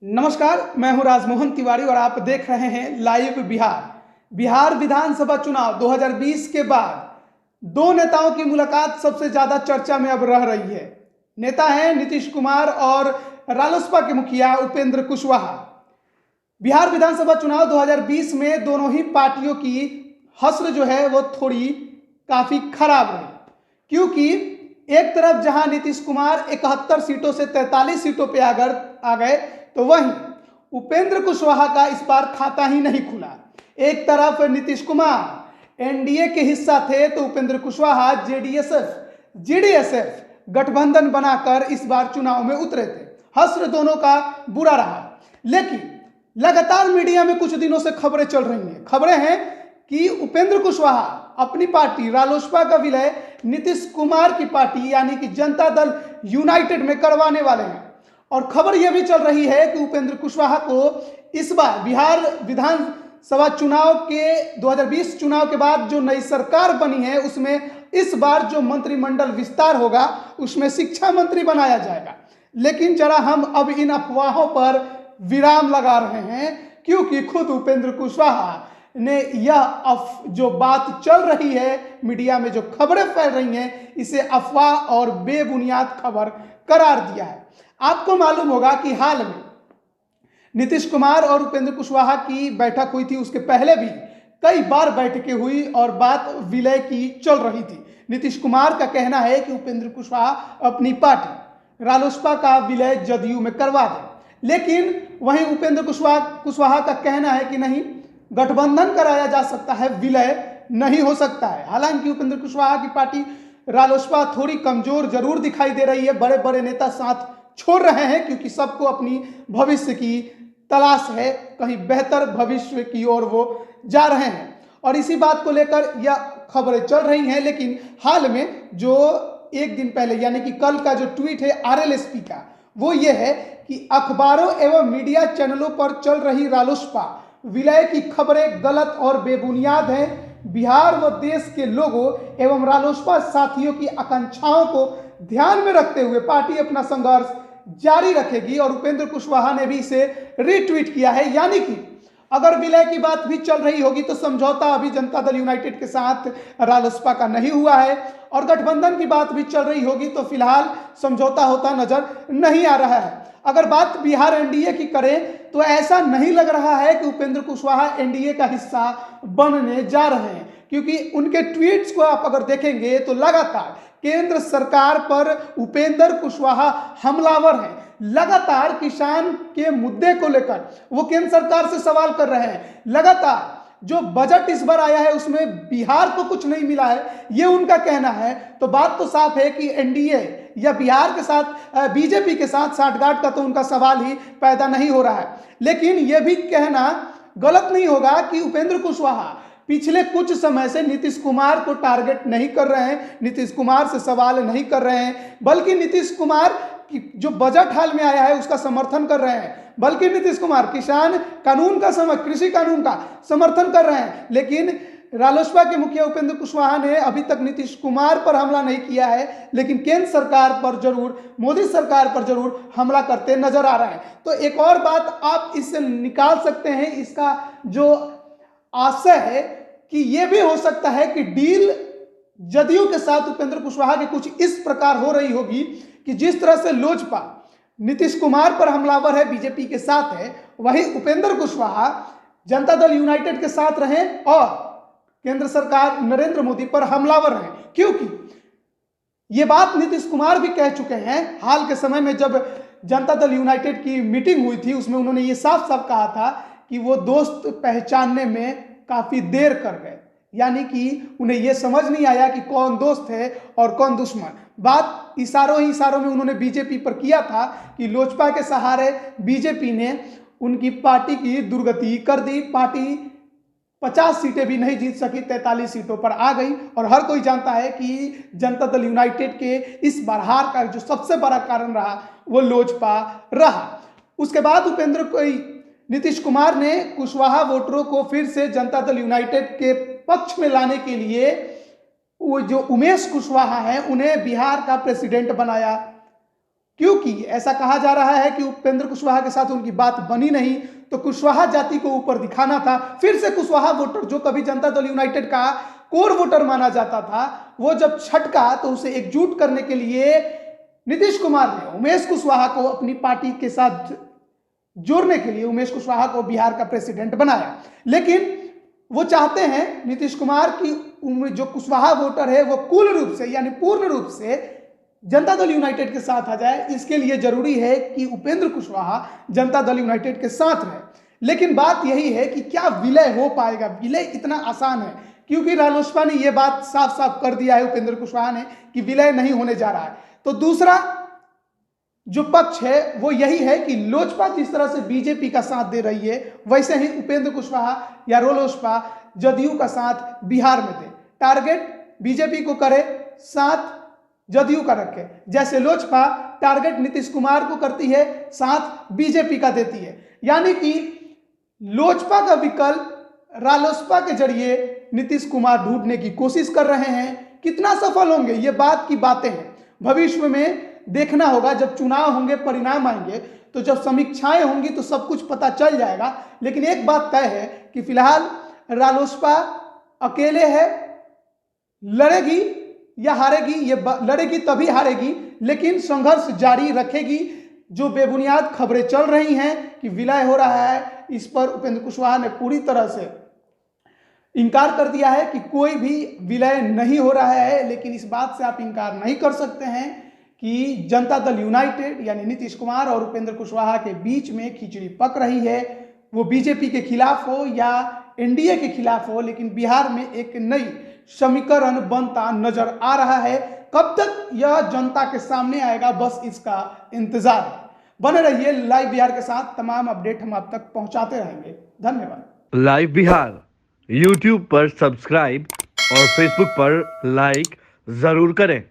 नमस्कार, मैं हूं राजमोहन तिवारी और आप देख रहे हैं लाइव बिहार। बिहार विधानसभा चुनाव 2020 के बाद दो नेताओं की मुलाकात सबसे ज्यादा चर्चा में अब रह रही है। नेता हैं नीतीश कुमार और रालोसपा के मुखिया उपेंद्र कुशवाहा। बिहार विधानसभा चुनाव 2020 में दोनों ही पार्टियों की हस्र जो है वो थोड़ी काफी खराब रही, क्योंकि एक तरफ जहां नीतीश कुमार 71 सीटों से 43 सीटों पे आ गए, तो वहीं उपेंद्र कुशवाहा का इस बार खाता ही नहीं खुला। एक तरफ नीतीश कुमार एनडीए के हिस्सा थे, तो उपेंद्र कुशवाहा जेडीएसएफ गठबंधन बनाकर इस बार चुनाव में उतरे थे। हस्र दोनों का बुरा रहा, लेकिन लगातार मीडिया में कुछ दिनों से खबरें चल रही हैं। खबरें हैं कि उपेंद्र कुशवाहा अपनी पार्टी रालोसपा का विलय नीतीश कुमार की पार्टी यानी कि जनता दल यूनाइटेड में करवाने वाले हैं। और खबर यह भी चल रही है कि उपेंद्र कुशवाहा को इस बार बिहार विधानसभा चुनाव के 2020 चुनाव के बाद जो नई सरकार बनी है, उसमें इस बार जो मंत्रिमंडल विस्तार होगा उसमें शिक्षा मंत्री बनाया जाएगा। लेकिन जरा हम अब इन अफवाहों पर विराम लगा रहे हैं, क्योंकि खुद उपेंद्र कुशवाहा ने यह जो बात चल रही है, मीडिया में जो खबरें फैल रही हैं, इसे अफवाह और बेबुनियाद खबर करार दिया है। आपको मालूम होगा कि हाल में नीतीश कुमार और उपेंद्र कुशवाहा की बैठक हुई थी। उसके पहले भी कई बार बैठकें हुई और बात विलय की चल रही थी। नीतीश कुमार का कहना है कि उपेंद्र कुशवाहा अपनी पार्टी रालोसपा का विलय जदयू में करवा दें, लेकिन वहीं उपेंद्र कुशवाहा का कहना है कि नहीं, गठबंधन कराया जा सकता है, विलय नहीं हो सकता है। हालांकि उपेंद्र कुशवाहा की पार्टी रालोसपा थोड़ी कमजोर जरूर दिखाई दे रही है। बड़े बड़े नेता साथ छोड़ रहे हैं, क्योंकि सबको अपनी भविष्य की तलाश है, कहीं बेहतर भविष्य की ओर वो जा रहे हैं। और इसी बात को लेकर यह खबरें चल रही हैं। लेकिन हाल में जो एक दिन पहले यानी कि कल का जो ट्वीट है आरएलएसपी का, वो ये है कि अखबारों एवं मीडिया चैनलों पर चल रही रालोसपा विलय की खबरें गलत और बेबुनियाद हैं। बिहार व देश के लोगों एवं रालोसपा साथियों की आकांक्षाओं को ध्यान में रखते हुए पार्टी अपना संघर्ष जारी रखेगी। और उपेंद्र कुशवाहा ने भी इसे रीट्वीट किया है, यानी कि अगर विलय की बात भी चल रही होगी तो समझौता अभी जनता दल यूनाइटेड के साथ रालोसपा का नहीं हुआ है, और गठबंधन की बात भी चल रही होगी तो फिलहाल समझौता होता नजर नहीं आ रहा है। अगर बात बिहार एनडीए की करें तो ऐसा नहीं लग रहा है कि उपेंद्र कुशवाहा एनडीए का हिस्सा बनने जा रहे हैं, क्योंकि उनके ट्वीट्स को आप अगर देखेंगे तो लगातार केंद्र सरकार पर उपेंद्र कुशवाहा हमलावर हैं। लगातार किसान के मुद्दे को लेकर वो केंद्र सरकार से सवाल कर रहे हैं। लगातार जो बजट इस बार आया है उसमें बिहार को कुछ नहीं मिला है, ये उनका कहना है। तो बात तो साफ है कि एनडीए या बिहार के साथ बीजेपी के साथ साठगांठ का तो उनका सवाल ही पैदा नहीं हो रहा है। लेकिन यह भी कहना गलत नहीं होगा कि उपेंद्र कुशवाहा पिछले कुछ समय से नीतीश कुमार को टारगेट नहीं कर रहे हैं, नीतीश कुमार से सवाल नहीं कर रहे हैं, बल्कि नीतीश कुमार की जो बजट हाल में आया है उसका समर्थन कर रहे हैं। बल्कि नीतीश कुमार किसान कानून का कृषि कानून का समर्थन कर रहे हैं। लेकिन रालोसपा के मुखिया उपेंद्र कुशवाहा ने अभी तक नीतीश कुमार पर हमला नहीं किया है, लेकिन केंद्र सरकार पर जरूर, मोदी सरकार पर जरूर हमला करते नजर आ रहे हैं। तो एक और बात आप इससे निकाल सकते हैं, इसका जो आशय है कि यह भी हो सकता है कि डील जदयू के साथ उपेंद्र कुशवाहा की कुछ इस प्रकार हो रही होगी कि जिस तरह से लोजपा नीतीश कुमार पर हमलावर है, बीजेपी के साथ है, वहीं उपेंद्र कुशवाहा जनता दल यूनाइटेड के साथ रहे और केंद्र सरकार नरेंद्र मोदी पर हमलावर है। क्योंकि यह बात नीतीश कुमार भी कह चुके हैं। हाल के समय में जब जनता दल यूनाइटेड की मीटिंग हुई थी, उसमें उन्होंने ये साफ साफ कहा था कि वो दोस्त पहचानने में काफी देर कर गए, यानी कि उन्हें यह समझ नहीं आया कि कौन दोस्त है और कौन दुश्मन। बात इशारों में उन्होंने बीजेपी पर किया था कि लोजपा के सहारे बीजेपी ने उनकी पार्टी की दुर्गति कर दी। पार्टी 50 सीटें भी नहीं जीत सकी, 43 सीटों पर आ गई। और हर कोई जानता है कि जनता दल यूनाइटेड के इस बार हार का जो सबसे बड़ा कारण रहा वो लोजपा रहा। उसके बाद नीतीश कुमार ने कुशवाहा वोटरों को फिर से जनता दल यूनाइटेड के पक्ष में लाने के लिए वो जो उमेश कुशवाहा है उन्हें बिहार का प्रेसिडेंट बनाया। क्योंकि ऐसा कहा जा रहा है कि उपेंद्र कुशवाहा के साथ उनकी बात बनी नहीं, तो कुशवाहा जाति को ऊपर दिखाना था। फिर से कुशवाहा वोटर, जो कभी जनता दल यूनाइटेड का कोर वोटर माना जाता था, वो जब छटका तो उसे एकजुट करने के लिए नीतीश कुमार ने उमेश कुशवाहा को अपनी पार्टी के साथ जोड़ने के लिए उमेश कुशवाहा को बिहार का प्रेसिडेंट बनाया। लेकिन वो चाहते हैं नीतीश कुमार की जो कुशवाहा वोटर है वो कुल रूप से यानी पूर्ण रूप से जनता दल यूनाइटेड के साथ आ जाए। इसके लिए जरूरी है कि उपेंद्र कुशवाहा जनता दल यूनाइटेड के साथ रहे। लेकिन बात यही है कि क्या विलय हो पाएगा? विलय इतना आसान है? क्योंकि रालोसपा ने यह बात साफ साफ कर दिया है, उपेंद्र कुशवाहा ने, कि विलय नहीं होने जा रहा है। तो दूसरा जो पक्ष है वो यही है कि लोजपा जिस तरह से बीजेपी का साथ दे रही है, वैसे ही उपेंद्र कुशवाहा या रालोसपा जदयू का साथ बिहार में दे। टारगेट बीजेपी को करे, साथ जदयू का रखे। जैसे लोजपा टारगेट नीतीश कुमार को करती है, साथ बीजेपी का देती है। यानी कि लोजपा का विकल्प रालोसपा के जरिए नीतीश कुमार ढूंढने की कोशिश कर रहे हैं। कितना सफल होंगे ये बात की बातें हैं, भविष्य में देखना होगा। जब चुनाव होंगे, परिणाम आएंगे, तो जब समीक्षाएं होंगी तो सब कुछ पता चल जाएगा। लेकिन एक बात तय है कि फिलहाल रालोसपा अकेले है, लड़ेगी या हारेगी, ये लड़ेगी तभी हारेगी, लेकिन संघर्ष जारी रखेगी। जो बेबुनियाद खबरें चल रही हैं कि विलय हो रहा है, इस पर उपेंद्र कुशवाहा ने पूरी तरह से इनकार कर दिया है कि कोई भी विलय नहीं हो रहा है। लेकिन इस बात से आप इनकार नहीं कर सकते हैं कि जनता दल यूनाइटेड यानी नीतीश कुमार और उपेंद्र कुशवाहा के बीच में खिचड़ी पक रही है। वो बीजेपी के खिलाफ हो या एनडीए के खिलाफ हो, लेकिन बिहार में एक नई समीकरण बनता नजर आ रहा है। कब तक यह जनता के सामने आएगा, बस इसका इंतजार है। बने रहिए लाइव बिहार के साथ, तमाम अपडेट हम आप तक पहुंचाते रहेंगे। धन्यवाद। लाइव बिहार यूट्यूब पर सब्सक्राइब और फेसबुक पर लाइक जरूर करें।